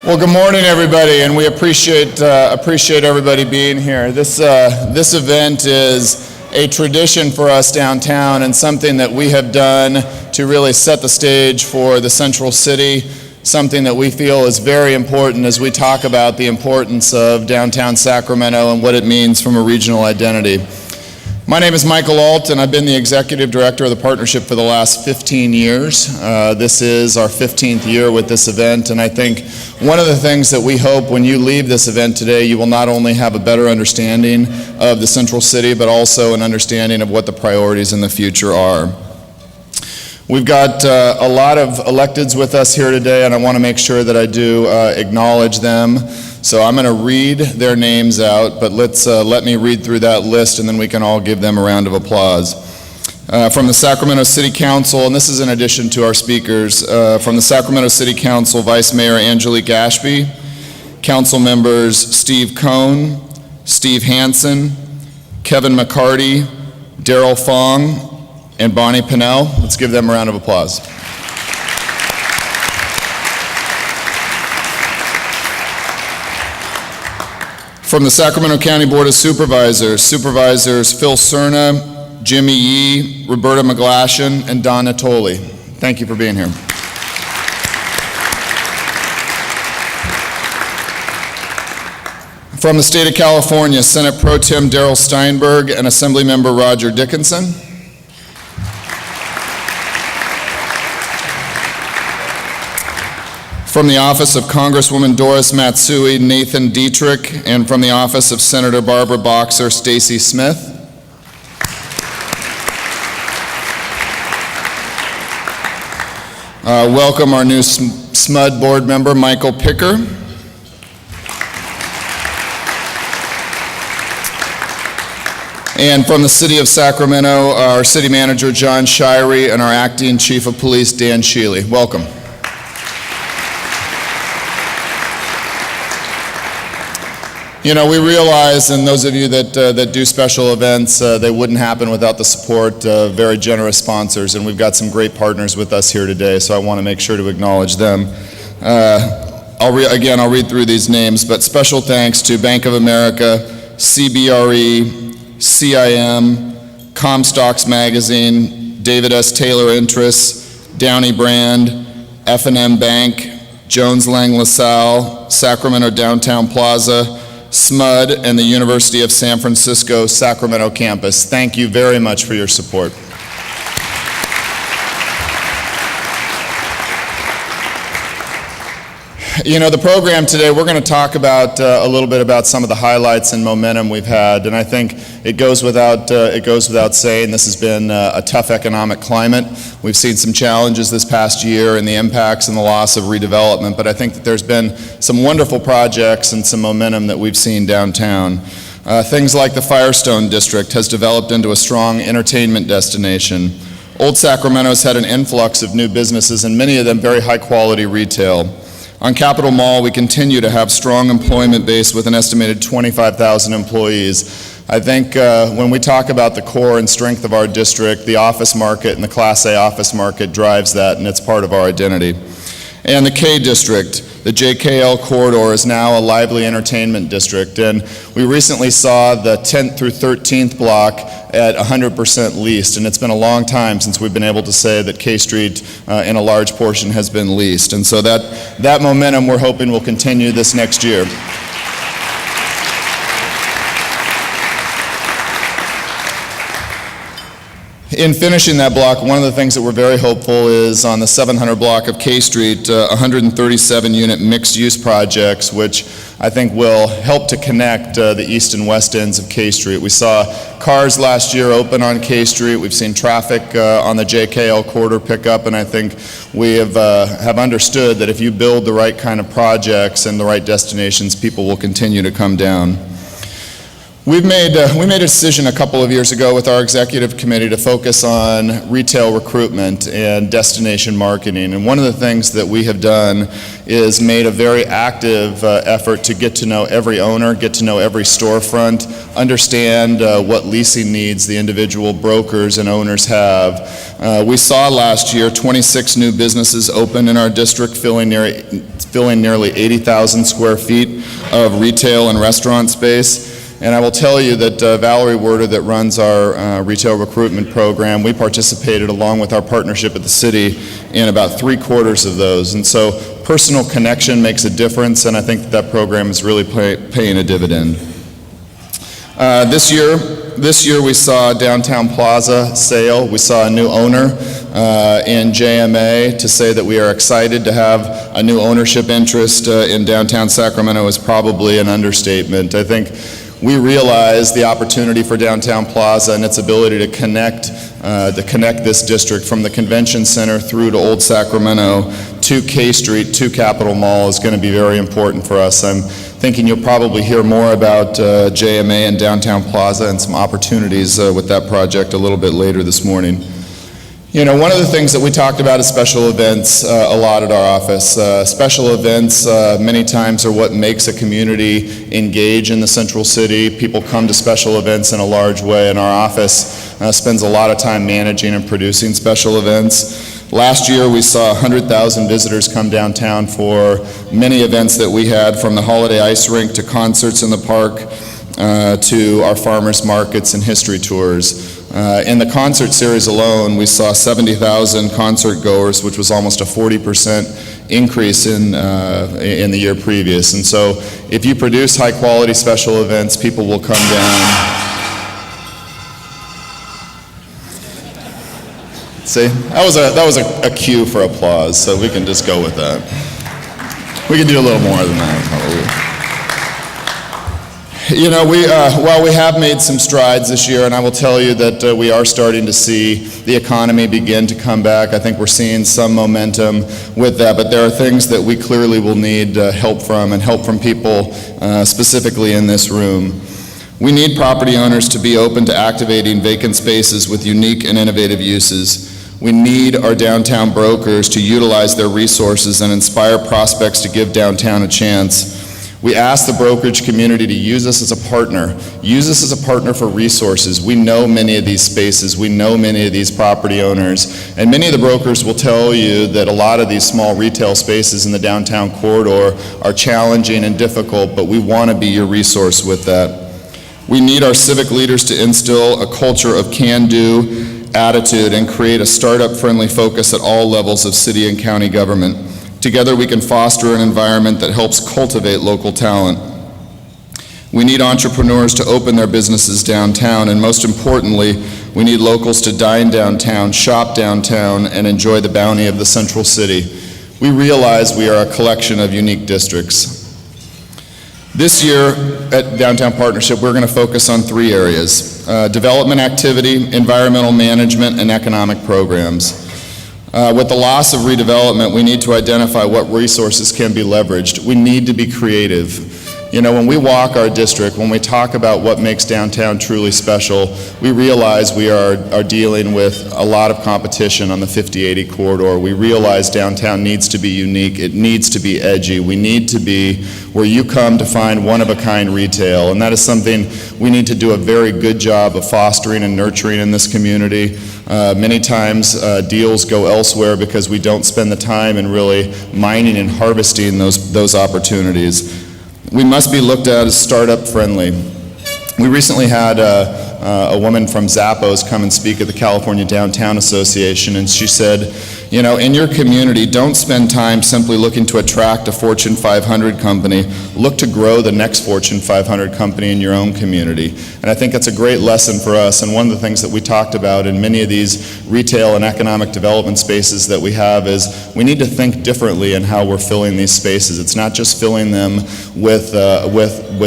Well, good morning, everybody, and we appreciate everybody being here. This event is a tradition for us downtown and something that we have done to really set the stage for the Central City, something that we feel is very important as we talk about the importance of downtown Sacramento and what it means from a regional identity. My name is Michael Ault, and I've been the Executive Director of the Partnership for the last 15 years. This is our 15th year with this event, and I think one of the things that we hope when you leave this event today, you will not only have a better understanding of the Central City, but also an understanding of what the priorities in the future are. We've got a lot of electeds with us here today, and I want to make sure that I do acknowledge them. So I'm going to read their names out, but let me read through that list, and then we can all give them a round of applause. From the Sacramento City Council, and this is in addition to our speakers, from the Sacramento City Council, Vice Mayor Angelique Ashby, Council members Steve Cohn, Steve Hansen, Kevin McCarty, Daryl Fong, and Bonnie Pinnell. Let's give them a round of applause. From the Sacramento County Board of Supervisors, Supervisors Phil Cerna, Jimmy Yee, Roberta McGlashan, and Don Natoli. Thank you for being here. From the state of California, Senate Pro Tem Darrell Steinberg and Assemblymember Roger Dickinson. From the office of Congresswoman Doris Matsui, Nathan Dietrich, and from the office of Senator Barbara Boxer, Stacy Smith. Welcome our new SMUD board member, Michael Picker. And from the city of Sacramento, our city manager, John Shirey, and our acting chief of police, Dan Shealy. Welcome. You know, we realize, and those of you that do special events, they wouldn't happen without the support of very generous sponsors, and we've got some great partners with us here today, so I want to make sure to acknowledge them. I'll read through these names, but special thanks to Bank of America, CBRE, CIM, Comstocks Magazine, David S. Taylor Interests, Downey Brand, F&M Bank, Jones Lang LaSalle, Sacramento Downtown Plaza, SMUD, and the University of San Francisco Sacramento campus. Thank you very much for your support. You know, the program today, we're going to talk about a little bit about some of the highlights and momentum we've had, and I think it goes without saying this has been a tough economic climate. We've seen some challenges this past year and the impacts and the loss of redevelopment, but I think that there's been some wonderful projects and some momentum that we've seen downtown. Things like the Firestone District has developed into a strong entertainment destination. Old Sacramento's had an influx of new businesses, and many of them very high-quality retail. On Capitol Mall, we continue to have strong employment base with an estimated 25,000 employees. I think when we talk about the core and strength of our district, the office market and the Class A office market drives that, and it's part of our identity. And the K District, the JKL corridor, is now a lively entertainment district, and we recently saw the 10th through 13th block at 100% leased, and it's been a long time since we've been able to say that K Street in a large portion has been leased, and so that momentum we're hoping will continue this next year. In finishing that block, one of the things that we're very hopeful is on the 700 block of K Street, 137 unit mixed use projects, which I think will help to connect the east and west ends of K Street. We saw cars last year open on K Street. We've seen traffic on the JKL corridor pick up, and I think we have understood that if you build the right kind of projects and the right destinations, people will continue to come down. We made a decision a couple of years ago with our executive committee to focus on retail recruitment and destination marketing. And one of the things that we have done is made a very active effort to get to know every owner, get to know every storefront, understand what leasing needs the individual brokers and owners have. We saw last year 26 new businesses open in our district, filling nearly 80,000 square feet of retail and restaurant space. And I will tell you that Valerie Werder, that runs our retail recruitment program, we participated along with our partnership at the city in about 3/4 of those. And so personal connection makes a difference, and I think that program is really paying a dividend. This year we saw Downtown Plaza sale. We saw a new owner in JMA. To say that we are excited to have a new ownership interest in downtown Sacramento is probably an understatement. I think we realize the opportunity for Downtown Plaza and its ability to connect this district from the convention center through to Old Sacramento to K Street to Capitol Mall is going to be very important for us. I'm thinking you'll probably hear more about JMA and Downtown Plaza and some opportunities with that project a little bit later this morning. You know, one of the things that we talked about is special events a lot at our office. Special events many times are what makes a community engage in the central city. People come to special events in a large way, and our office spends a lot of time managing and producing special events. Last year we saw 100,000 visitors come downtown for many events that we had, from the holiday ice rink to concerts in the park to our farmers markets and history tours. In the concert series alone, we saw 70,000 concert goers, which was almost a 40% increase in the year previous. And so if you produce high quality special events, people will come down. See, that was a cue for applause, so we can just go with that. We can do a little more than that, probably. You know, while we have made some strides this year, and I will tell you that we are starting to see the economy begin to come back. I think we're seeing some momentum with that, but there are things that we clearly will need help from, and help from people specifically in this room. We need property owners to be open to activating vacant spaces with unique and innovative uses. We need our downtown brokers to utilize their resources and inspire prospects to give downtown a chance. We ask the brokerage community to use us as a partner. Use us as a partner for resources. We know many of these spaces. We know many of these property owners. And many of the brokers will tell you that a lot of these small retail spaces in the downtown corridor are challenging and difficult, but we want to be your resource with that. We need our civic leaders to instill a culture of can-do attitude and create a startup-friendly focus at all levels of city and county government. Together we can foster an environment that helps cultivate local talent. We need entrepreneurs to open their businesses downtown, and most importantly, we need locals to dine downtown, shop downtown, and enjoy the bounty of the central city. We realize we are a collection of unique districts. This year at Downtown Partnership, we're going to focus on 3 areas: development activity, environmental management, and economic programs. With the loss of redevelopment, we need to identify what resources can be leveraged. We need to be creative. You know, when we walk our district, when we talk about what makes downtown truly special, we realize we are dealing with a lot of competition on the 5080 corridor. We realize downtown needs to be unique. It needs to be edgy. We need to be where you come to find one-of-a-kind retail, and that is something we need to do a very good job of fostering and nurturing in this community. Many times deals go elsewhere because we don't spend the time in really mining and harvesting those opportunities. We must be looked at as startup friendly. We recently had a woman from Zappos come and speak at the California Downtown Association, and she said, you know, in your community, don't spend time simply looking to attract a Fortune 500 company. Look to grow the next Fortune 500 company in your own community. And I think that's a great lesson for us, and one of the things that we talked about in many of these retail and economic development spaces that we have is we need to think differently in how we're filling these spaces. It's not just filling them with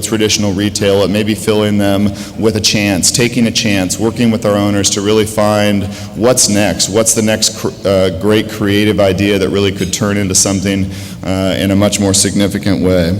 traditional retail. It may be filling them with a chance, taking a chance, working with our owners to really find what's next, what's the next great creative idea that really could turn into something in a much more significant way.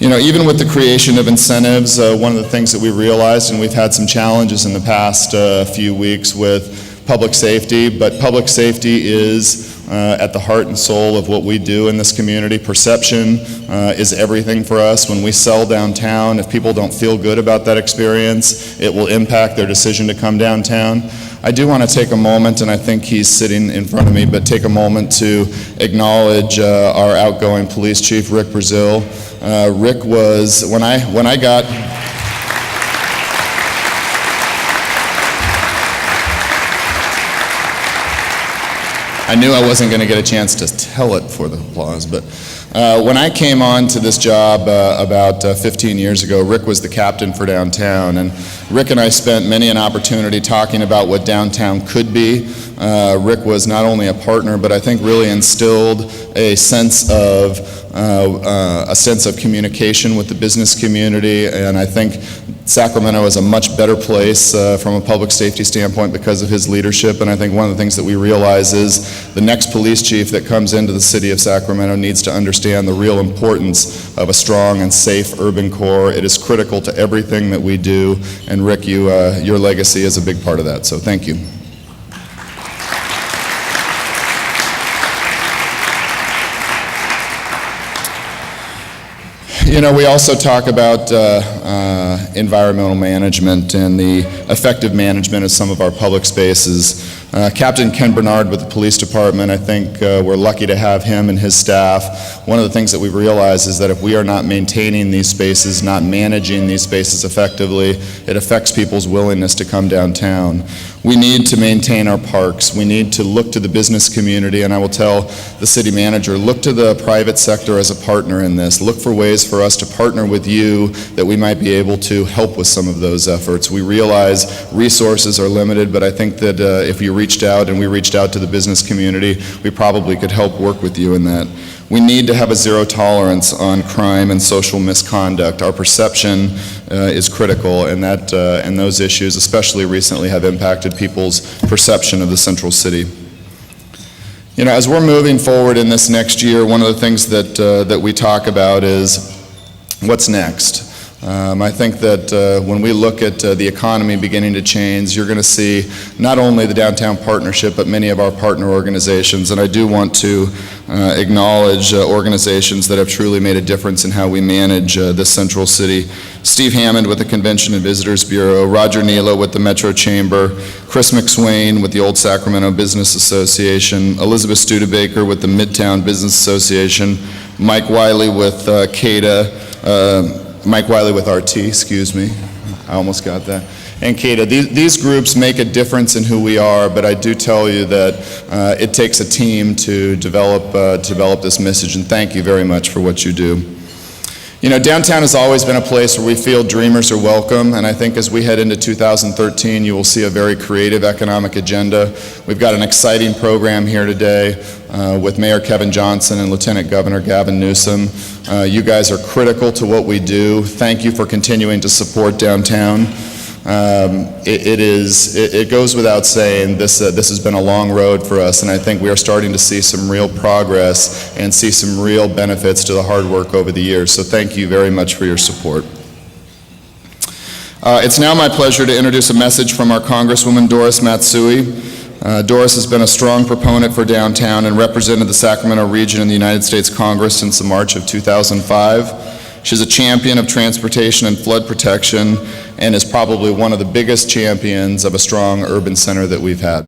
Even with the creation of incentives, one of the things that we realized, and we've had some challenges in the past few weeks with public safety, but public safety is at the heart and soul of what we do in this community. Perception is everything for us. When we sell downtown, if people don't feel good about that experience, it will impact their decision to come downtown. I do want to take a moment, and I think he's sitting in front of me, but take a moment to acknowledge our outgoing police chief, Rick Brazil. Rick was, when I got... I knew I wasn't going to get a chance to tell it for the applause, but when I came on to this job about 15 years ago, Rick was the captain for downtown, and Rick and I spent many an opportunity talking about what downtown could be. Rick was not only a partner, but I think really instilled a sense of communication with the business community, and I think Sacramento is a much better place from a public safety standpoint because of his leadership. And I think one of the things that we realize is the next police chief that comes into the city of Sacramento needs to understand the real importance of a strong and safe urban core. It is critical to everything that we do, and Rick, your legacy is a big part of that, so thank you. We also talk about environmental management and the effective management of some of our public spaces. Captain Ken Bernard with the police department, I think we're lucky to have him and his staff. One of the things that we've realized is that if we are not maintaining these spaces, not managing these spaces effectively, it affects people's willingness to come downtown. We need to maintain our parks. We need to look to the business community, and I will tell the city manager, look to the private sector as a partner in this. Look for ways for us to partner with you that we might be able to help with some of those efforts. We realize resources are limited, but I think that if you reached out and we reached out to the business community, we probably could help work with you in that. We need to have a zero tolerance on crime and social misconduct. Our perception is critical, and and those issues, especially recently, have impacted people's perception of the central city. As we're moving forward in this next year, one of the things that we talk about is what's next. I think that when we look at the economy beginning to change, you're going to see not only the Downtown Partnership, but many of our partner organizations. And I do want to acknowledge organizations that have truly made a difference in how we manage this central city. Steve Hammond with the Convention and Visitors Bureau, Roger Nilo with the Metro Chamber, Chris McSwain with the Old Sacramento Business Association, Elizabeth Studebaker with the Midtown Business Association, Mike Wiley with CADA, Mike Wiley with RT, excuse me. I almost got that. And CADA. These groups make a difference in who we are, but I do tell you that it takes a team to develop this message, and thank you very much for what you do. Downtown has always been a place where we feel dreamers are welcome, and I think as we head into 2013, you will see a very creative economic agenda. We've got an exciting program here today with Mayor Kevin Johnson and Lieutenant Governor Gavin Newsom. You guys are critical to what we do. Thank you for continuing to support downtown. It goes without saying, this has been a long road for us, and I think we are starting to see some real progress and see some real benefits to the hard work over the years. So thank you very much for your support. It's now my pleasure to introduce a message from our Congresswoman Doris Matsui. Doris has been a strong proponent for downtown and represented the Sacramento region in the United States Congress since the March of 2005. She's a champion of transportation and flood protection and is probably one of the biggest champions of a strong urban center that we've had.